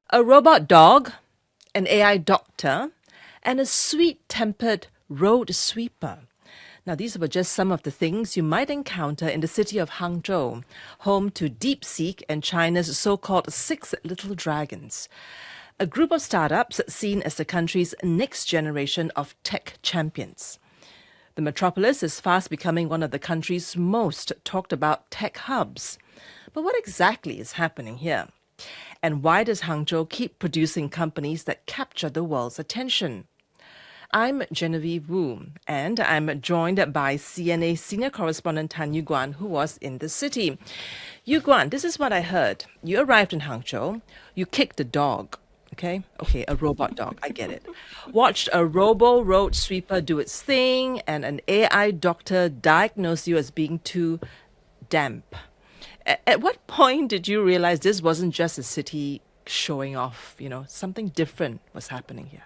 A robot dog, an AI doctor, and a sweet-tempered road sweeper. Now, these were just some of the things you might encounter in the city of Hangzhou, home to DeepSeek and China's so-called Six Little Dragons, a group of startups seen as the country's next generation of tech champions. The metropolis is fast becoming one of the country's most talked about tech hubs. But what exactly is happening here? And why does Hangzhou keep producing companies that capture the world's attention? I'm Genevieve Woo, and I'm joined by CNA senior correspondent Guan, who was in the city. Guan, this is what I heard. You arrived in Hangzhou, you kicked a dog. Okay, a robot dog, I get it. Watched a robo road sweeper do its thing, and an AI doctor diagnosed you as being too damp. At what point did you realize this wasn't just a city showing off? Something different was happening here.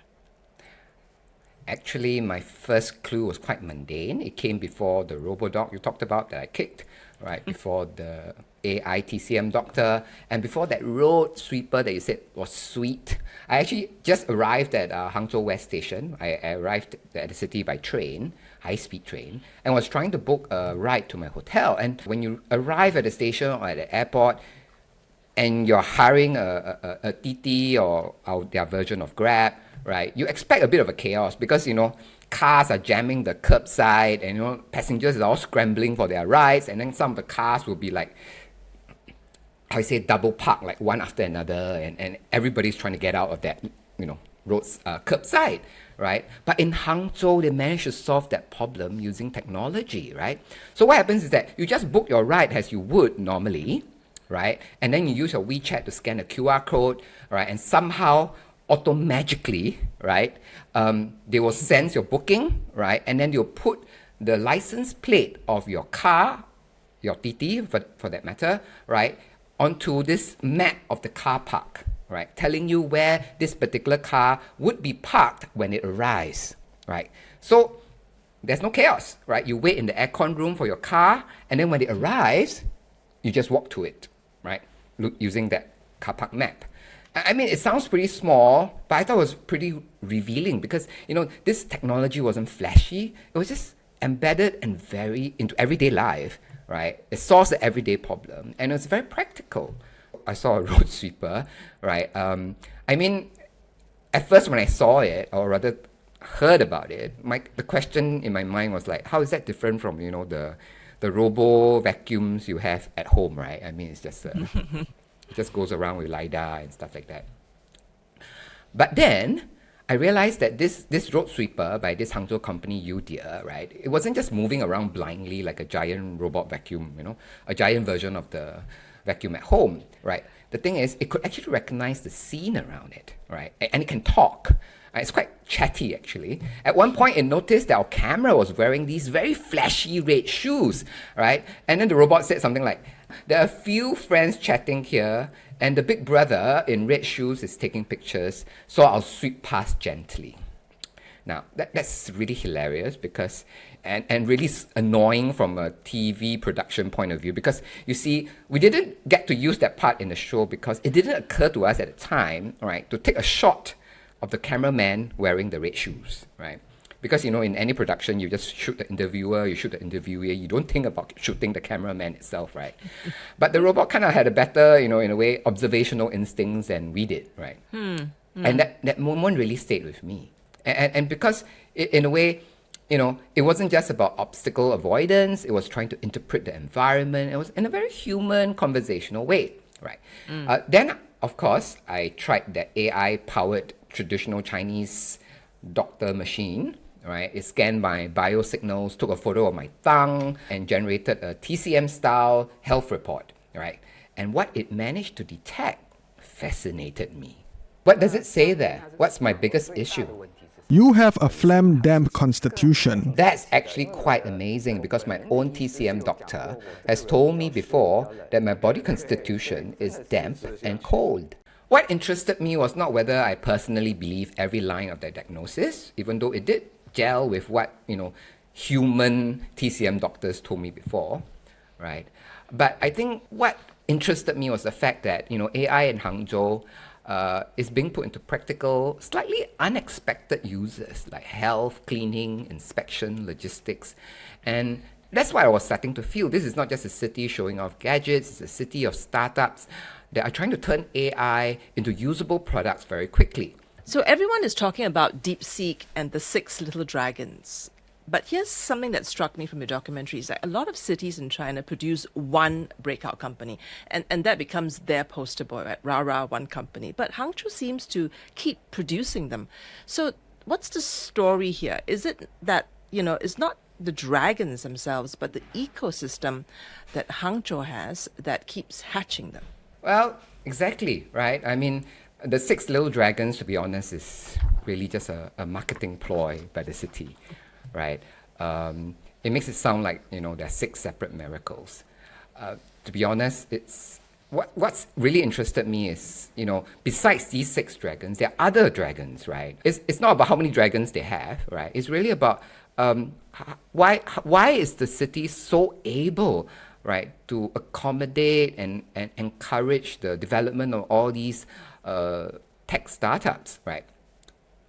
Actually, my first clue was quite mundane. It came before the RoboDog you talked about that I kicked, right? Before the AI TCM doctor, and before that road sweeper that you said was sweet. I actually just arrived at Hangzhou West Station. I arrived at the city by train, high-speed train, and was trying to book a ride to my hotel. And when you arrive at the station or at the airport, and you're hiring a TT or their version of Grab, right? You expect a bit of a chaos because, cars are jamming the curbside and, passengers are all scrambling for their rides. And then some of the cars will be like, I say double park, like one after another. And everybody's trying to get out of that, roads curbside, right? But in Hangzhou, they managed to solve that problem using technology, right? So what happens is that you just book your ride as you would normally, right? And then you use your WeChat to scan a QR code, right? And somehow auto-magically, right, they will sense your booking, right, and then they'll put the license plate of your car, your TT for that matter, right, onto this map of the car park, right, telling you where this particular car would be parked when it arrives, right. So there's no chaos, right? You wait in the aircon room for your car, and then when it arrives, you just walk to it, right, using that car park map. I mean, it sounds pretty small, but I thought it was pretty revealing because, this technology wasn't flashy. It was just embedded and very into everyday life, right? It solves the everyday problem, and it's very practical. I saw a road sweeper, right? I mean, at first when I saw it, or rather heard about it, the question in my mind was like, how is that different from, the robo vacuums you have at home, right? I mean, it's just... It just goes around with LiDAR and stuff like that. But then I realized that this road sweeper by this Hangzhou company, Udia, right? It wasn't just moving around blindly like a giant robot vacuum, a giant version of the vacuum at home, right? The thing is, it could actually recognize the scene around it, right? And it can talk. It's quite chatty, actually. At one point, it noticed that our camera was wearing these very flashy red shoes, right? And then the robot said something like, there are a few friends chatting here, and the big brother in red shoes is taking pictures, so I'll sweep past gently. Now, that's really hilarious because, and really annoying from a TV production point of view because, you see, we didn't get to use that part in the show because it didn't occur to us at the time, right, to take a shot of the cameraman wearing the red shoes, right? Because, in any production, you just shoot the interviewer, you shoot the interviewee, you don't think about shooting the cameraman itself, right? But the robot kind of had a better, in a way, observational instincts than we did, right? And that moment really stayed with me. And because, in a way, it wasn't just about obstacle avoidance, it was trying to interpret the environment. It was in a very human, conversational way, right? Then, of course, I tried that AI-powered traditional Chinese doctor machine, right? It scanned my biosignals, took a photo of my tongue, and generated a TCM-style health report, right? And what it managed to detect fascinated me. What does it say there? What's my biggest issue? You have a phlegm-damp constitution. That's actually quite amazing because my own TCM doctor has told me before that my body constitution is damp and cold. What interested me was not whether I personally believe every line of their diagnosis, even though it did gel with what, human TCM doctors told me before, right? But I think what interested me was the fact that, AI in Hangzhou is being put into practical, slightly unexpected uses like health, cleaning, inspection, logistics. And that's what I was starting to feel. This is not just a city showing off gadgets, it's a city of startups that are trying to turn AI into usable products very quickly. So everyone is talking about DeepSeek and the 6 little dragons. But here's something that struck me from your documentary is that a lot of cities in China produce one breakout company, and that becomes their poster boy, right? Rah, one company. But Hangzhou seems to keep producing them. So what's the story here? Is it that, it's not the dragons themselves, but the ecosystem that Hangzhou has that keeps hatching them? Well, exactly, right? I mean, the 6 little dragons, to be honest, is really just a marketing ploy by the city, right? It makes it sound like, there are 6 separate miracles. To be honest, what's really interested me is, besides these 6 dragons, there are other dragons, right? It's not about how many dragons they have, right? It's really about why is the city so able, right, to accommodate and encourage the development of all these tech startups, right?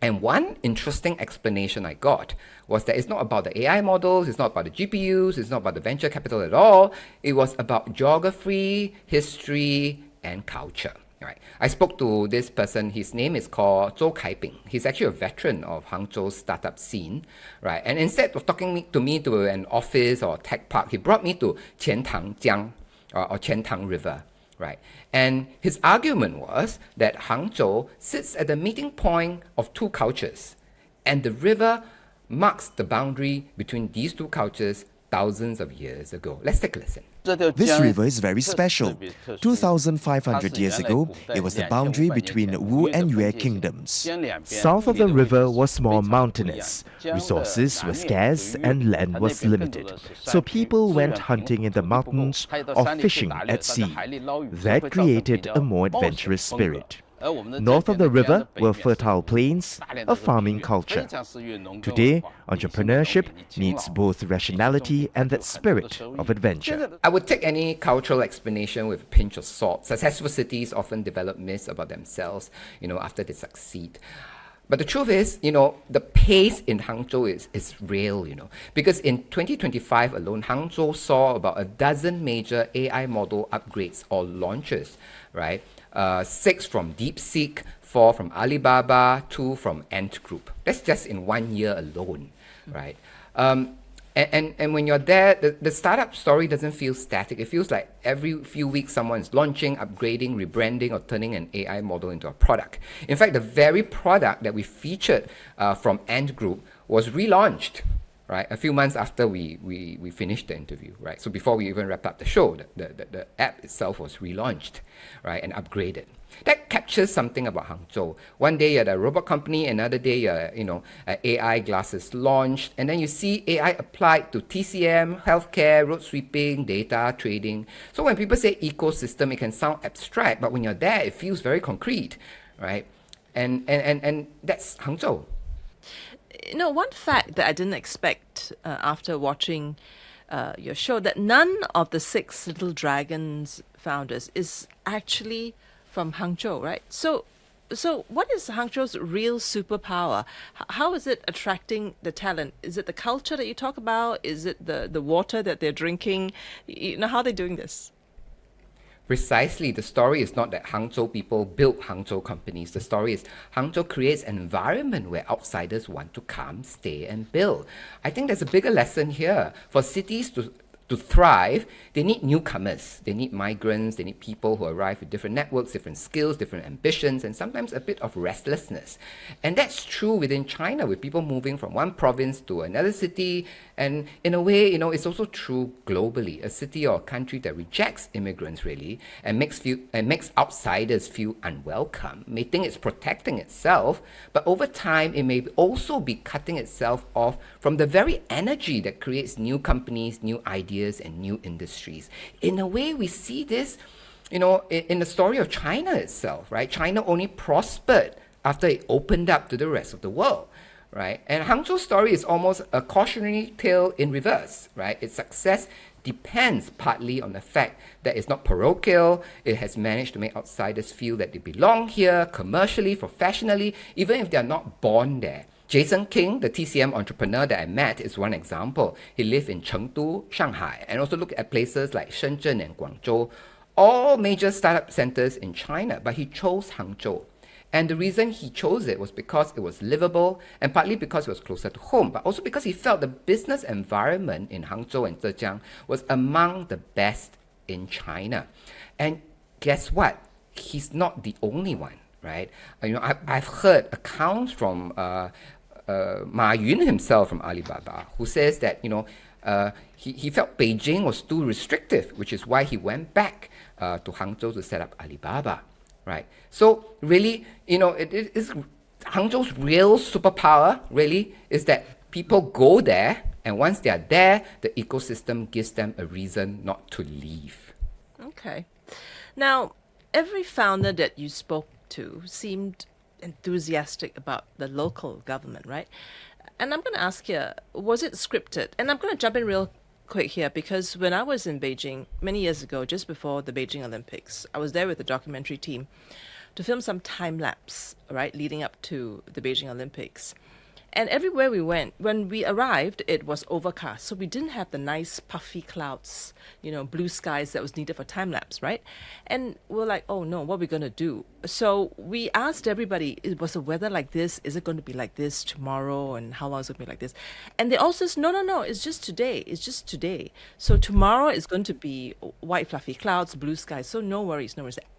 And one interesting explanation I got was that it's not about the AI models, it's not about the GPUs, it's not about the venture capital at all. It was about geography, history, and culture. Right. I spoke to this person, his name is called Zhou Kaiping. He's actually a veteran of Hangzhou's startup scene, right? And instead of talking to me to an office or tech park, he brought me to Qiantang Jiang or Qiantang River, right? And his argument was that Hangzhou sits at the meeting point of 2 cultures, and the river marks the boundary between these 2 cultures thousands of years ago. Let's take a listen. This river is very special. 2,500 years ago, it was the boundary between Wu and Yue kingdoms. South of the river was more mountainous. Resources were scarce and land was limited. So people went hunting in the mountains or fishing at sea. That created a more adventurous spirit. North of the river were fertile plains, a farming culture. Today, entrepreneurship needs both rationality and that spirit of adventure. I would take any cultural explanation with a pinch of salt. Successful cities often develop myths about themselves, after they succeed. But the truth is, the pace in Hangzhou is real, because in 2025 alone, Hangzhou saw about a dozen major AI model upgrades or launches, right? 6 from DeepSeek, 4 from Alibaba, 2 from Ant Group. That's just in 1 year alone, right? And when you're there, the startup story doesn't feel static. It feels like every few weeks someone is launching, upgrading, rebranding, or turning an AI model into a product. In fact, the very product that we featured from Ant Group was relaunched, right, a few months after we finished the interview, right? So before we even wrap up the show, the app itself was relaunched, right, and upgraded. That captures something about Hangzhou. One day you're at a robot company, another day you're, AI glasses launched, and then you see AI applied to TCM, healthcare, road sweeping, data, trading. So when people say ecosystem, it can sound abstract, but when you're there, it feels very concrete, right? And that's Hangzhou. One fact that I didn't expect after watching your show, that none of the 6 little dragons founders is actually from Hangzhou, right? So what is Hangzhou's real superpower? How is it attracting the talent? Is it the culture that you talk about? Is it the water that they're drinking? How are they doing this? Precisely, the story is not that Hangzhou people built Hangzhou companies. The story is Hangzhou creates an environment where outsiders want to come, stay, and build. I think there's a bigger lesson here. For cities to thrive, they need newcomers, they need migrants, they need people who arrive with different networks, different skills, different ambitions, and sometimes a bit of restlessness. And that's true within China, with people moving from one province to another city. And in a way, it's also true globally. A city or a country that rejects immigrants really and makes outsiders feel unwelcome may think it's protecting itself, but over time it may also be cutting itself off from the very energy that creates new companies, new ideas, and new industries. In a way, we see this, in the story of China itself, right? China only prospered after it opened up to the rest of the world, right? And Hangzhou's story is almost a cautionary tale in reverse, right? Its success depends partly on the fact that it's not parochial. It has managed to make outsiders feel that they belong here commercially, professionally, even if they're not born there. Jason King, the TCM entrepreneur that I met, is one example. He lived in Chengdu, Shanghai, and also looked at places like Shenzhen and Guangzhou, all major startup centers in China, but he chose Hangzhou. And the reason he chose it was because it was livable, and partly because it was closer to home, but also because he felt the business environment in Hangzhou and Zhejiang was among the best in China. And guess what? He's not the only one, right? I've heard accounts from Ma Yun himself from Alibaba, who says that he felt Beijing was too restrictive, which is why he went back to Hangzhou to set up Alibaba, right? So really, it is Hangzhou's real superpower. Really, is that people go there, and once they are there, the ecosystem gives them a reason not to leave. Okay. Now, every founder that you spoke to seemed enthusiastic about the local government, right? And I'm going to ask here, was it scripted? And I'm going to jump in real quick here because when I was in Beijing many years ago, just before the Beijing Olympics, I was there with the documentary team to film some time lapse, right, leading up to the Beijing Olympics. And everywhere we went, when we arrived, it was overcast. So we didn't have the nice puffy clouds, blue skies that was needed for time lapse, right? And we're like, oh no, what are we going to do? So we asked everybody, was the weather like this? Is it going to be like this tomorrow? And how long is it going to be like this? And they all says, no, it's just today. It's just today. So tomorrow is going to be white fluffy clouds, blue skies. So no worries.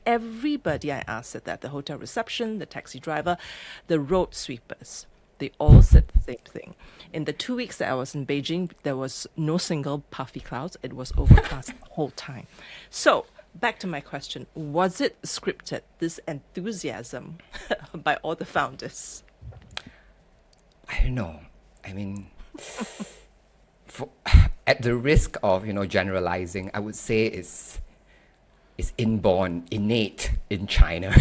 Everybody I asked said that. The hotel reception, the taxi driver, the road sweepers. They all said the same thing. In the 2 weeks that I was in Beijing, there was no single puffy clouds. It was overcast the whole time. So, back to my question. Was it scripted, this enthusiasm by all the founders? I don't know. I mean, at the risk of, generalizing, I would say it's inborn, innate in China.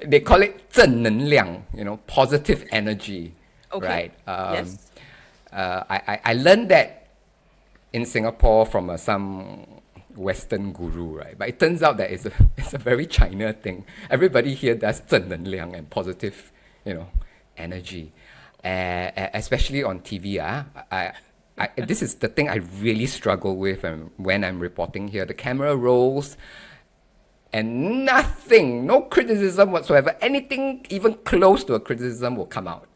They call it 正能量, positive energy, Okay. right? Yes. I learned that in Singapore from some Western guru, right? But it turns out that it's a very China thing. Everybody here does 正能量 and positive, energy, especially on TV. This is the thing I really struggle with when I'm reporting here. The camera rolls and nothing, no criticism whatsoever. Anything even close to a criticism will come out,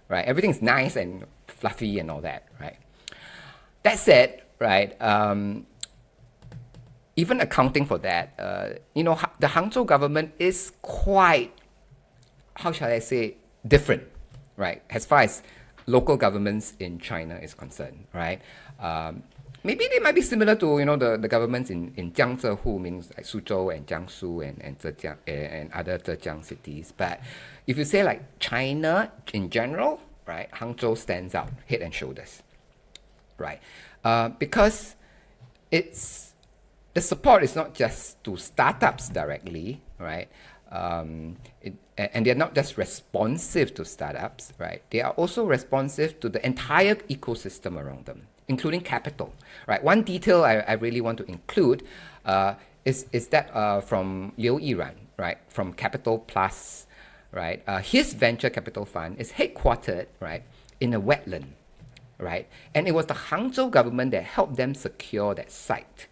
right? Everything's nice and fluffy and all that, right? That said, right, even accounting for that, the Hangzhou government is quite, how shall I say, different, right? As far as local governments in China is concerned, right? Maybe they might be similar to the governments in Jiangzehu, means like Suzhou and Jiangsu and Zhejiang and other Zhejiang cities. But if you say like China in general, right, Hangzhou stands out head and shoulders, right? Because the support is not just to startups directly, right? And they're not just responsive to startups, right? They are also responsive to the entire ecosystem around them, including capital, right? One detail I really want to include is that from Liu Yiran, right, from Capital Plus, right? His venture capital fund is headquartered, right, in a wetland, right? And it was the Hangzhou government that helped them secure that site.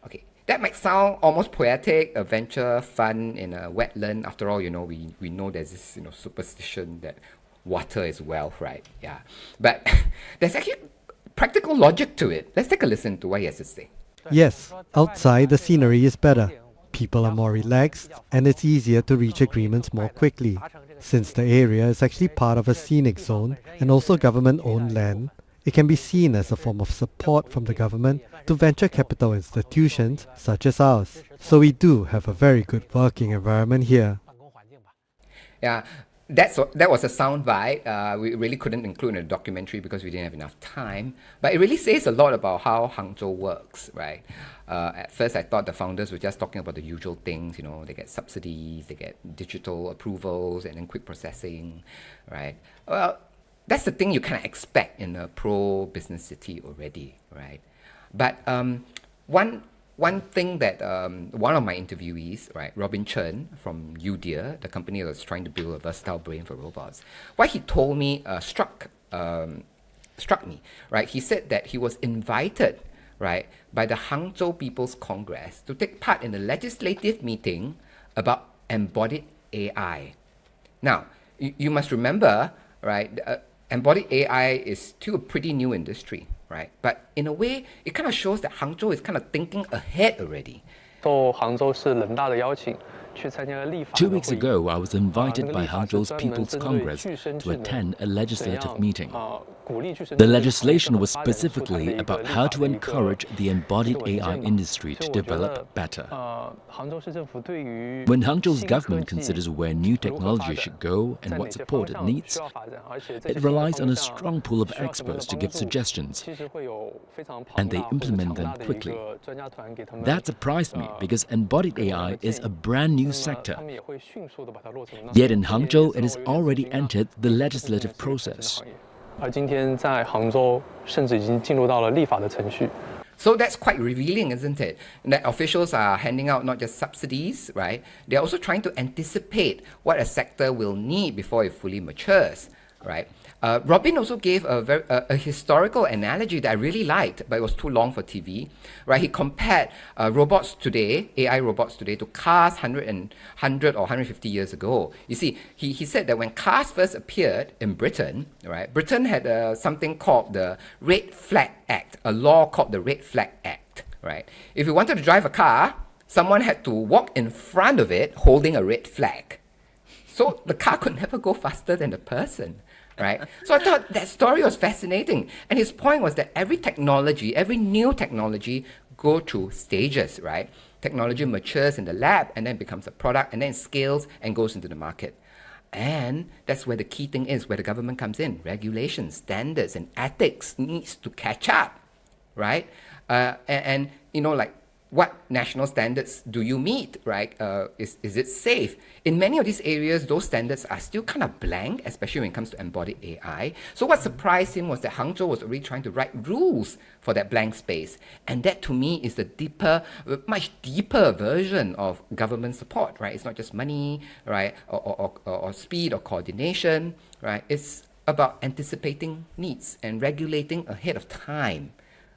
Okay, that might sound almost poetic, a venture fund in a wetland. After all, we know there's this superstition that water is wealth, right? Yeah, but there's actually practical logic to it. Let's take a listen to what he has to say. Yes, outside the scenery is better. People are more relaxed and it's easier to reach agreements more quickly. Since the area is actually part of a scenic zone and also government-owned land, it can be seen as a form of support from the government to venture capital institutions such as ours. So we do have a very good working environment here. Yeah, that was a soundbite. We really couldn't include in a documentary because we didn't have enough time. But it really says a lot about how Hangzhou works, right? At first, I thought the founders were just talking about the usual things. They get subsidies, they get digital approvals, and then quick processing, right? Well, that's the thing you kind of expect in a pro-business city already, right? But one thing that one of my interviewees, right, Robin Chen from Udia, the company that was trying to build a versatile brain for robots, what he told me struck me, right? He said that he was invited, right, by the Hangzhou People's Congress to take part in a legislative meeting about embodied AI. Now, you must remember, right, embodied AI is still a pretty new industry, right? But in a way, it kind of shows that Hangzhou is kind of thinking ahead already. 受杭州市人大的邀请，去参加立法的 2会 weeks 议。 ago, I was invited by 那个立法是 Hangzhou's 专门 People's 针对 Congress 具身 to 智能 attend a 怎样 legislative meeting. 鼓励具身 The 智能 legislation was 发展出台的 specifically 一个 about 立 how 法 to 的一个 encourage the 一 embodied 个文件 AI 嘛 industry 所 to 以我觉 develop 得 better. 杭州市政府对于 When Hangzhou's 新科 government 技 considers where new 如何发 technology 展 should go 在 and 哪 what 些 support 方 it 向需 needs, 要发展，而且这 it 些新的 relies on a 方向 strong pool of 需要什么样的 experts to 帮 give 助 suggestions, 其实会有非常 and 庞 they 大或者 implement 强 them 大的一 quickly. 个专家团给他们 That surprised me because embodied 给他们 AI 建 is 议 a brand 那 new 么 sector. 他们也会迅速的把它落成。那 Yet in 这点也 Hangzhou, 是 it 让 has 我有点 already 惊讶 entered the 这是 legislative 一个全新的 process. 行业而今天在杭州甚至已经进入到了立法的程序。 So that's quite revealing, isn't it? That officials are handing out not just subsidies, right? They're also trying to anticipate what a sector will need before it fully matures, right? Robin also gave a historical analogy that I really liked, but it was too long for TV, right? He compared robots today, AI robots today, to cars 100 or 150 years ago. You see, he said that when cars first appeared in Britain, right? Britain had something called the Red Flag Act, a law called the Red Flag Act, right? If you wanted to drive a car, someone had to walk in front of it holding a red flag. So the car could never go faster than the person, right? So I thought that story was fascinating. And his point was that every technology, every new technology go through stages, right? Technology matures in the lab and then becomes a product and then scales and goes into the market. And that's where the key thing is, where the government comes in. Regulations, standards, and ethics needs to catch up, right? And you know, like, what national standards do you meet, right? Is it safe? In many of these areas, those standards are still kind of blank, especially when it comes to embodied AI. So what surprised him was that Hangzhou was already trying to write rules for that blank space. And that to me is the deeper, much deeper version of government support, right? It's not just money, right? Or speed or coordination, right? It's about anticipating needs and regulating ahead of time,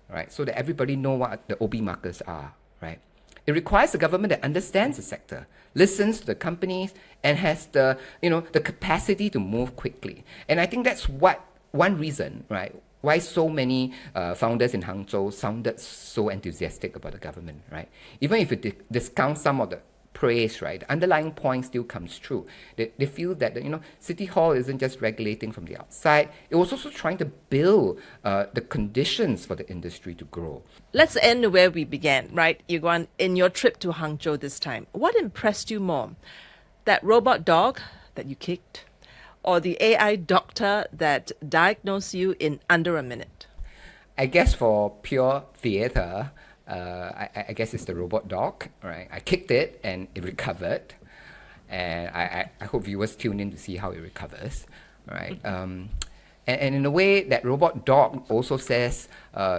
right? So that everybody know what the OB markers are, right? It requires a government that understands the sector, listens to the companies, and has the, the capacity to move quickly. And I think that's one reason, right, why so many founders in Hangzhou sounded so enthusiastic about the government, right? Even if you discount some of the praise, right, the underlying point still comes true. They feel that City Hall isn't just regulating from the outside, it was also trying to build the conditions for the industry to grow. Let's end where we began, right, Guan, in your trip to Hangzhou this time. What impressed you more? That robot dog that you kicked, or the AI doctor that diagnosed you in under a minute? I guess for pure theatre, I guess it's the robot dog, right? I kicked it and it recovered. And I hope viewers tune in to see how it recovers, right? And in a way, that robot dog also says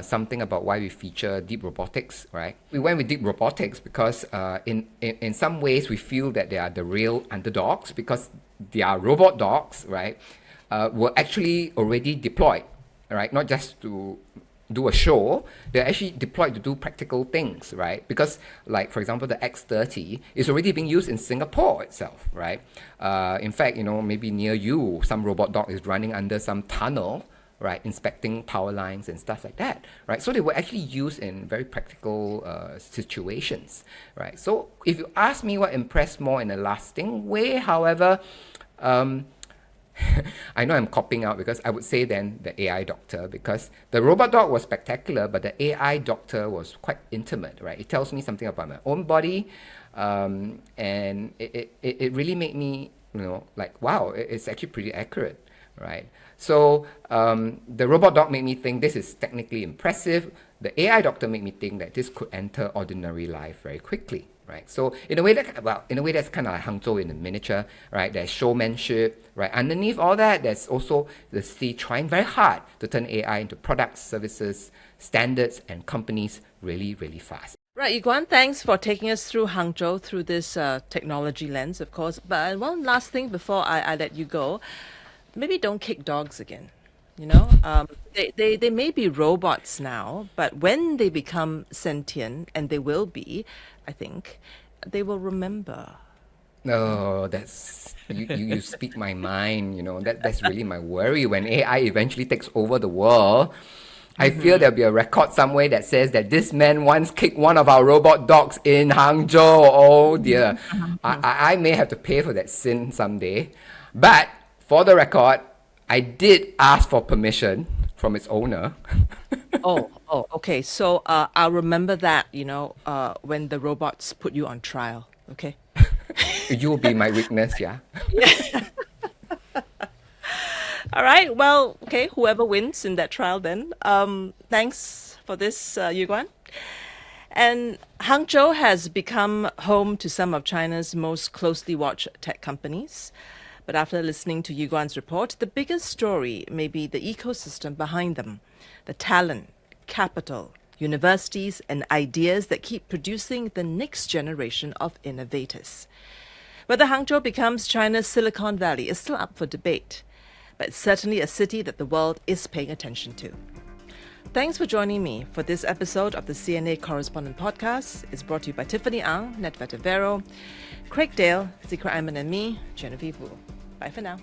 something about why we feature deep robotics, right? We went with deep robotics because in some ways we feel that they are the real underdogs because their robot dogs, right, were actually already deployed, right? Not just to do a show, they're actually deployed to do practical things, right? Because, like, for example, the X30 is already being used in Singapore itself, right? In fact, maybe near you, some robot dog is running under some tunnel, right, inspecting power lines and stuff like that, right? So they were actually used in very practical situations, right? So if you ask me what impressed more in a lasting way, however, I know I'm copping out because I would say then the AI doctor, because the robot dog was spectacular, but the AI doctor was quite intimate, right? It tells me something about my own body, and it really made me, like, wow, it's actually pretty accurate, right? So the robot dog made me think this is technically impressive. The AI doctor made me think that this could enter ordinary life very quickly, right? So in a way that's kind of like Hangzhou in a miniature, right? There's showmanship, right? Underneath all that, there's also the city trying very hard to turn AI into products, services, standards, and companies really, really fast. Right, Guan, thanks for taking us through Hangzhou through this technology lens, of course. But one last thing before I let you go, maybe don't kick dogs again. You know, they may be robots now, but when they become sentient, and they will be, I think, they will remember. No, that's you speak my mind. You know, that's really my worry. When AI eventually takes over the world, I fear there'll be a record somewhere that says that this man once kicked one of our robot dogs in Hangzhou. Oh dear, I may have to pay for that sin someday. But for the record, I did ask for permission from its owner. Oh, okay. So I'll remember that, when the robots put you on trial, okay? You'll be my witness, yeah? All right. Well, okay, whoever wins in that trial then. Thanks for this, Guan. And Hangzhou has become home to some of China's most closely watched tech companies. But after listening to Guan's report, the biggest story may be the ecosystem behind them, the talent, capital, universities, and ideas that keep producing the next generation of innovators. Whether Hangzhou becomes China's Silicon Valley is still up for debate, but it's certainly a city that the world is paying attention to. Thanks for joining me for this episode of the CNA Correspondent Podcast. It's brought to you by Tiffany Ang, Ned Vetevero, Craig Dale, Zikra Ayman, and me, Genevieve Woo. Bye for now.